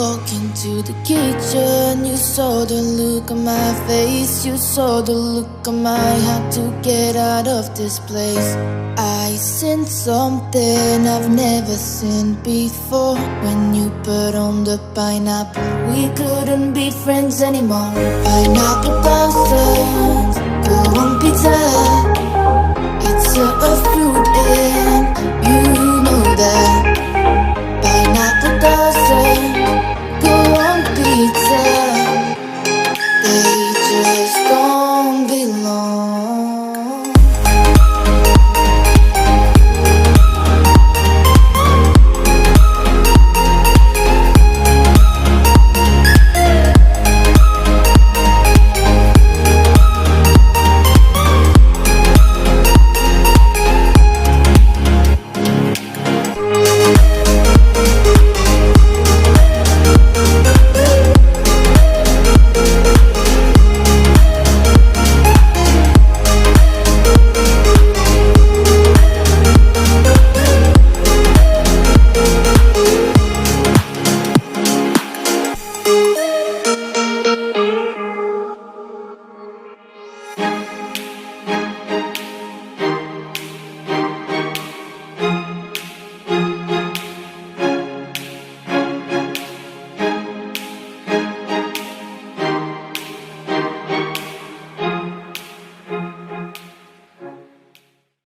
walk into the kitchen, you saw the look on my face, you saw the look on my heart to get out of this place. I sensed something I've never seen before. When you put on the pineapple, we couldn't be friends anymore. Pineapple bouncers, go on pizza. It's a fruit